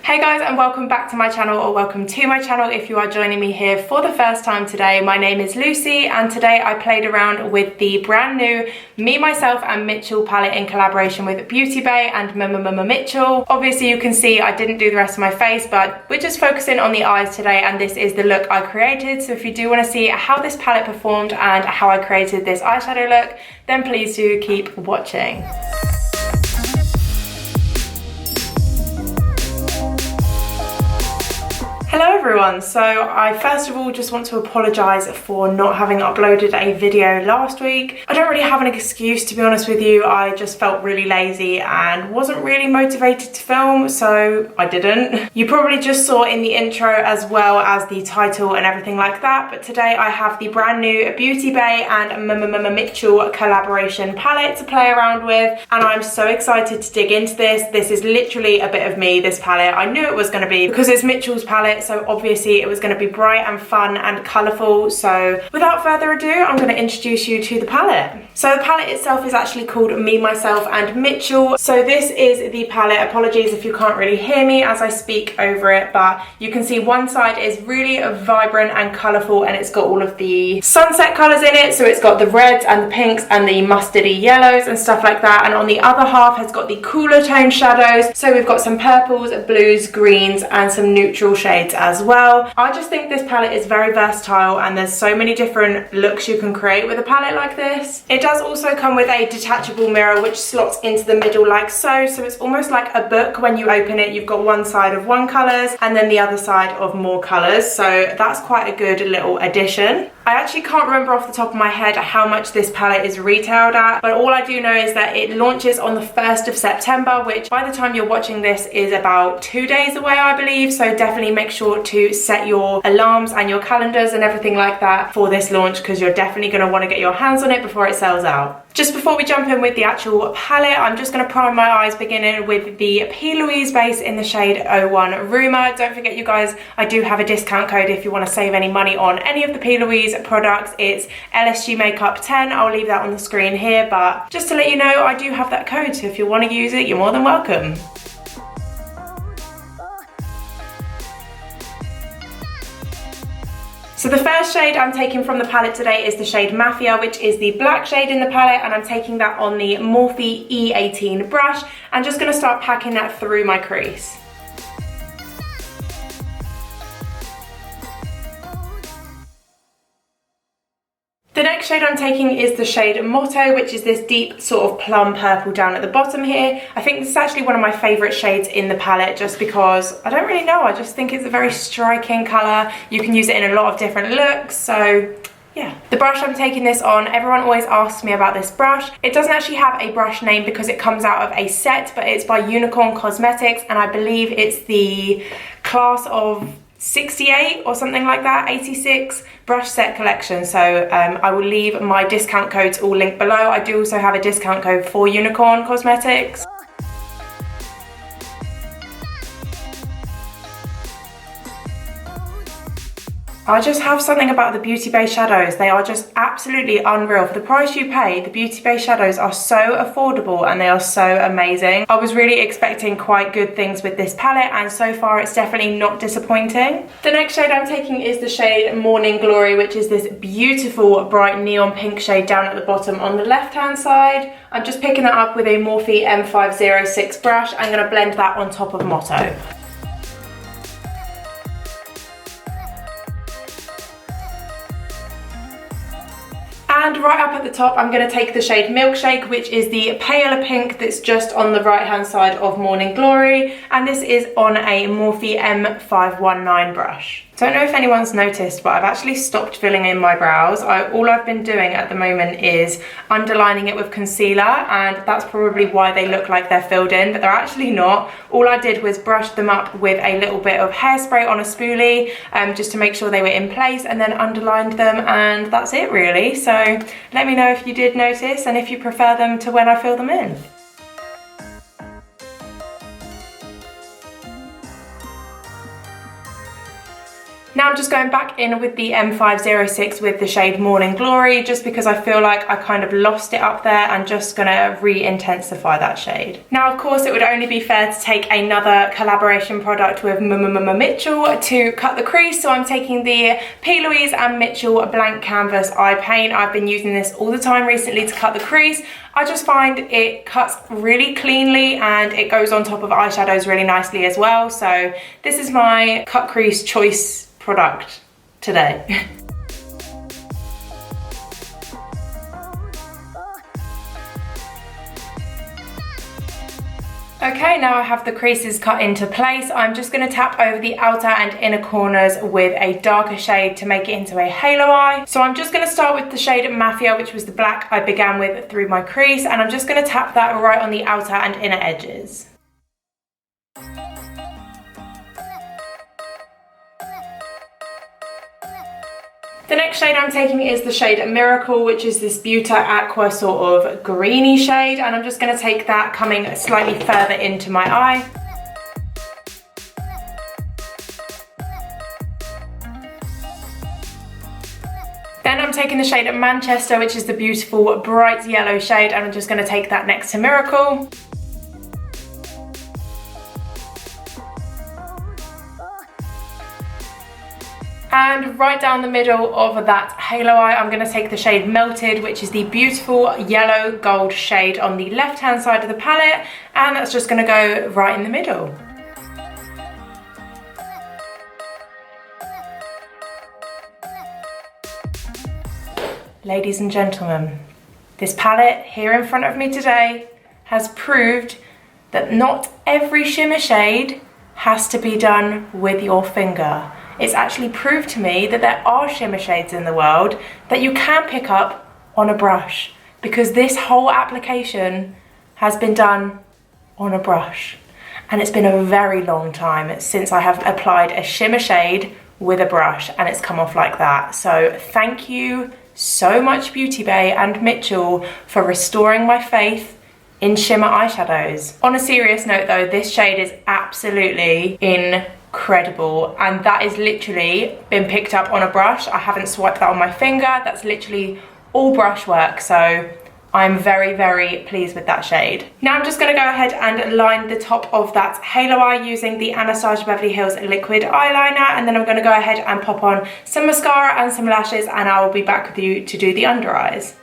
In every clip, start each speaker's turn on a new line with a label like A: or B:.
A: Hey guys, and welcome back to my channel, or welcome to my channel if you are joining me here for the first time today. My name is Lucy and today I played around with the brand new Me, Myself and Mitchell palette in collaboration with BeautyBay and MMMITCHELL. Obviously you can see I didn't do the rest of my face, but we're just focusing on the eyes today and this is the look I created. So if you do want to see how this palette performed and how I created this eyeshadow look, then please do keep watching. Hello everyone, so I first of all just want to apologise for not having uploaded a video last week. I don't really have an excuse, to be honest with you. I just felt really lazy and wasn't really motivated to film, so I didn't. You probably just saw in the intro as well as the title and everything like that, but today I have the brand new BeautyBay and MMMITCHELL collaboration palette to play around with, and I'm so excited to dig into this. This is literally a bit of me, this palette. I knew it was going to be because it's Mitchell's palette, so obviously it was going to be bright and fun and colourful. So without further ado, I'm going to introduce you to the palette. So the palette itself is actually called Me, Myself and Mitchell. So this is the palette. Apologies if you can't really hear me as I speak over it, but you can see one side is really vibrant and colourful and it's got all of the sunset colours in it. So it's got the reds and the pinks and the mustardy yellows and stuff like that. And on the other half has got the cooler tone shadows. So we've got some purples, blues, greens and some neutral shades as well. I just think this palette is very versatile and there's so many different looks you can create with a palette like this. It does also come with a detachable mirror which slots into the middle like so. So it's almost like a book. When you open it, you've got one side of one colours and then the other side of more colours. So that's quite a good little addition. I actually can't remember off the top of my head how much this palette is retailed at, but all I do know is that it launches on the 1st of September, which by the time you're watching this is about 2 days away, I believe. So definitely make sure to set your alarms and your calendars and everything like that for this launch, because you're definitely going to want to get your hands on it before it sells out. Just before we jump in with the actual palette, I'm just going to prime my eyes, beginning with the Plouise base in the shade 01 Rumour. Don't forget you guys, I do have a discount code if you want to save any money on any of the Plouise products. It's Lsgmakeup 10. I'll leave that on the screen here, but just to let you know, I do have that code, so if you want to use it, you're more than welcome. So the first shade I'm taking from the palette today is the shade Mafia, which is the black shade in the palette, and I'm taking that on the Morphe E18 brush. I'm just going to start packing that through my crease. The next shade I'm taking is the shade Motto, which is this deep sort of plum purple down at the bottom here. I think this is actually one of my favourite shades in the palette just because, I don't really know, I just think it's a very striking colour. You can use it in a lot of different looks, so yeah. The brush I'm taking this on, everyone always asks me about this brush. It doesn't actually have a brush name because it comes out of a set, but it's by Unicorn Cosmetics and I believe it's the class of 68 or something like that, 86 brush set collection. So I will leave my discount codes all linked below. I do also have a discount code for Unicorn Cosmetics. I just have something about the BeautyBay shadows. They are just absolutely unreal. For the price you pay, the BeautyBay shadows are so affordable and they are so amazing. I was really expecting quite good things with this palette and so far it's definitely not disappointing. The next shade I'm taking is the shade Morning Glory, which is this beautiful bright neon pink shade down at the bottom on the left hand side. I'm just picking that up with a Morphe M506 brush. I'm going to blend that on top of Motto. And right up at the top, I'm going to take the shade Milkshake, which is the paler pink that's just on the right hand side of Morning Glory. And this is on a Morphe M519 brush. Don't know if anyone's noticed, but I've actually stopped filling in my brows. All I've been doing at the moment is underlining it with concealer, and that's probably why they look like they're filled in, but they're actually not. All I did was brush them up with a little bit of hairspray on a spoolie, just to make sure they were in place, and then underlined them, and that's it really. So let me know if you did notice and if you prefer them to when I fill them in. Now I'm just going back in with the M506 with the shade Morning Glory, just because I feel like I kind of lost it up there, and just gonna re-intensify that shade. Now of course it would only be fair to take another collaboration product with MMMITCHELL to cut the crease, so I'm taking the Plouise and Mitchell Blank Canvas Eye Paint. I've been using this all the time recently to cut the crease. I just find it cuts really cleanly and it goes on top of eyeshadows really nicely as well. So this is my cut crease choice product today. Okay, now I have the creases cut into place. I'm just going to tap over the outer and inner corners with a darker shade to make it into a halo eye. So I'm just going to start with the shade Mafia, which was the black I began with through my crease, and I'm just going to tap that right on the outer and inner edges. The next shade I'm taking is the shade Miracle, which is this Beauty Aqua sort of greeny shade, and I'm just going to take that coming slightly further into my eye. Then I'm taking the shade Manchester, which is the beautiful bright yellow shade, and I'm just going to take that next to Miracle. And right down the middle of that halo eye, I'm going to take the shade Melted, which is the beautiful yellow gold shade on the left hand side of the palette, and that's just going to go right in the middle. Ladies and gentlemen, this palette here in front of me today has proved that not every shimmer shade has to be done with your finger. It's actually proved to me that there are shimmer shades in the world that you can pick up on a brush, because this whole application has been done on a brush. And it's been a very long time since I have applied a shimmer shade with a brush and it's come off like that. So thank you so much BeautyBay and Mitchell for restoring my faith in shimmer eyeshadows. On a serious note though, this shade is absolutely incredible, and that is literally been picked up on a brush. I haven't swiped that on my finger. That's literally all brush work, so I'm very, very pleased with that shade. Now I'm just going to go ahead and line the top of that halo eye using the Anastasia Beverly Hills liquid eyeliner, and then I'm going to go ahead and pop on some mascara and some lashes, and I will be back with you to do the under eyes.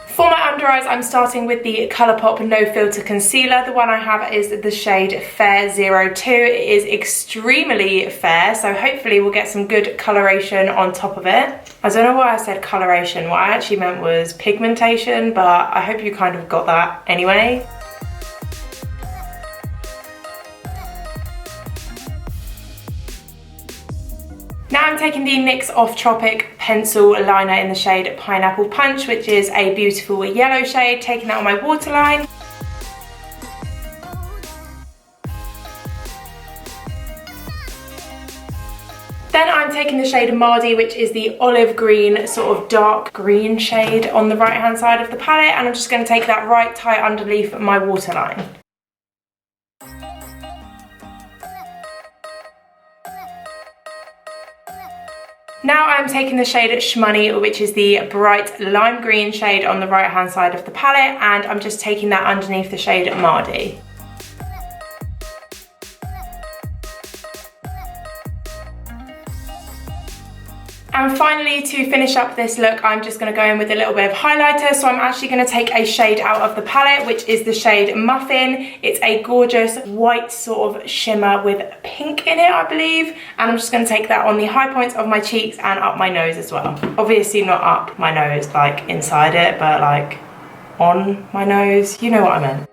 A: For my under eyes, I'm starting with the Colourpop No Filter Concealer. The one I have is the shade Fair 02. It is extremely fair, so hopefully we'll get some good coloration on top of it. I don't know why I said coloration. What I actually meant was pigmentation, but I hope you kind of got that anyway. Now I'm taking the NYX Off Tropic pencil liner in the shade Pineapple Punch, which is a beautiful yellow shade, taking that on my waterline. Then I'm taking the shade Mardi, which is the olive green, sort of dark green shade on the right hand side of the palette, and I'm just going to take that right tight underneath my waterline. Now I'm taking the shade Shmoney, which is the bright lime green shade on the right hand side of the palette, and I'm just taking that underneath the shade Mardi. And finally, to finish up this look, I'm just going to go in with a little bit of highlighter. So I'm actually going to take a shade out of the palette, which is the shade Muffin. It's a gorgeous white sort of shimmer with pink in it, I believe. And I'm just going to take that on the high points of my cheeks and up my nose as well. Obviously not up my nose, like inside it, but like on my nose. You know what I meant.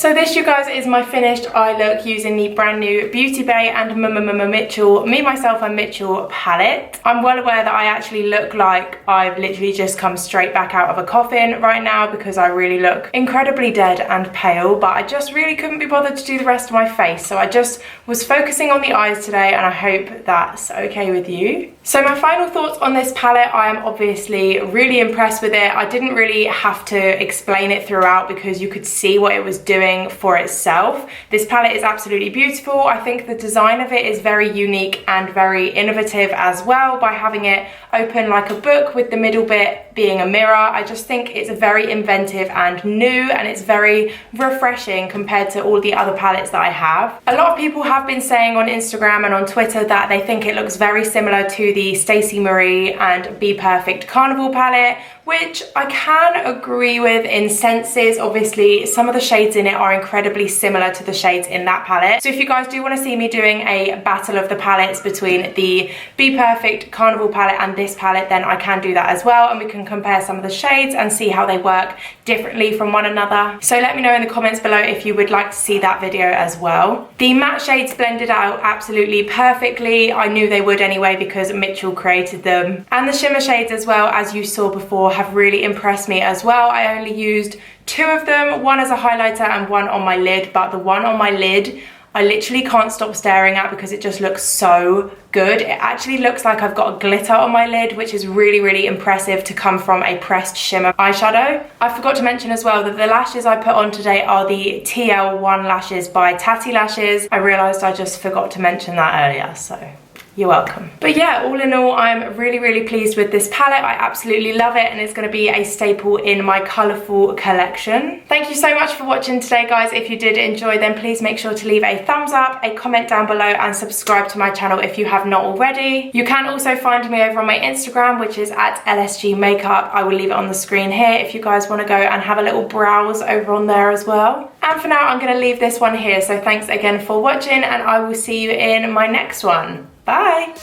A: So this, you guys, is my finished eye look using the brand new BeautyBay and MMMITCHELL Me, Myself and Mitchell palette. I'm well aware that I actually look like I've literally just come straight back out of a coffin right now because I really look incredibly dead and pale, but I just really couldn't be bothered to do the rest of my face. So I just was focusing on the eyes today, and I hope that's okay with you. So my final thoughts on this palette, I am obviously really impressed with it. I didn't really have to explain it throughout because you could see what it was doing for itself. This palette is absolutely beautiful. I think the design of it is very unique and very innovative as well, by having it open like a book with the middle bit being a mirror. I just think it's very inventive and new, and it's very refreshing compared to all the other palettes that I have. A lot of people have been saying on Instagram and on Twitter that they think it looks very similar to the Stacey Marie and Be Perfect Carnival palette, which I can agree with in senses. Obviously, some of the shades in it are incredibly similar to the shades in that palette. So if you guys do want to see me doing a battle of the palettes between the Be Perfect Carnival palette and this palette, then I can do that as well, and we can compare some of the shades and see how they work differently from one another. So let me know in the comments below if you would like to see that video as well. The matte shades blended out absolutely perfectly. I knew they would anyway because Mitchell created them. And the shimmer shades as well, as you saw before, have really impressed me as well. I only used 2 of them, one as a highlighter and one on my lid, but the one on my lid I literally can't stop staring at because it just looks so good. It actually looks like I've got a glitter on my lid, which is really, really impressive to come from a pressed shimmer eyeshadow. I forgot to mention as well that the lashes I put on today are the TL1 lashes by Tatti Lashes. I realised I just forgot to mention that earlier, so you're welcome. But yeah, all in all, I'm really, really pleased with this palette. I absolutely love it, and it's going to be a staple in my colourful collection. Thank you so much for watching today, guys. If you did enjoy, then please make sure to leave a thumbs up, a comment down below, and subscribe to my channel if you have not already. You can also find me over on my Instagram, which is at Lsgmakeup. I will leave it on the screen here if you guys want to go and have a little browse over on there as well. And for now, I'm going to leave this one here. So thanks again for watching, and I will see you in my next one. Bye!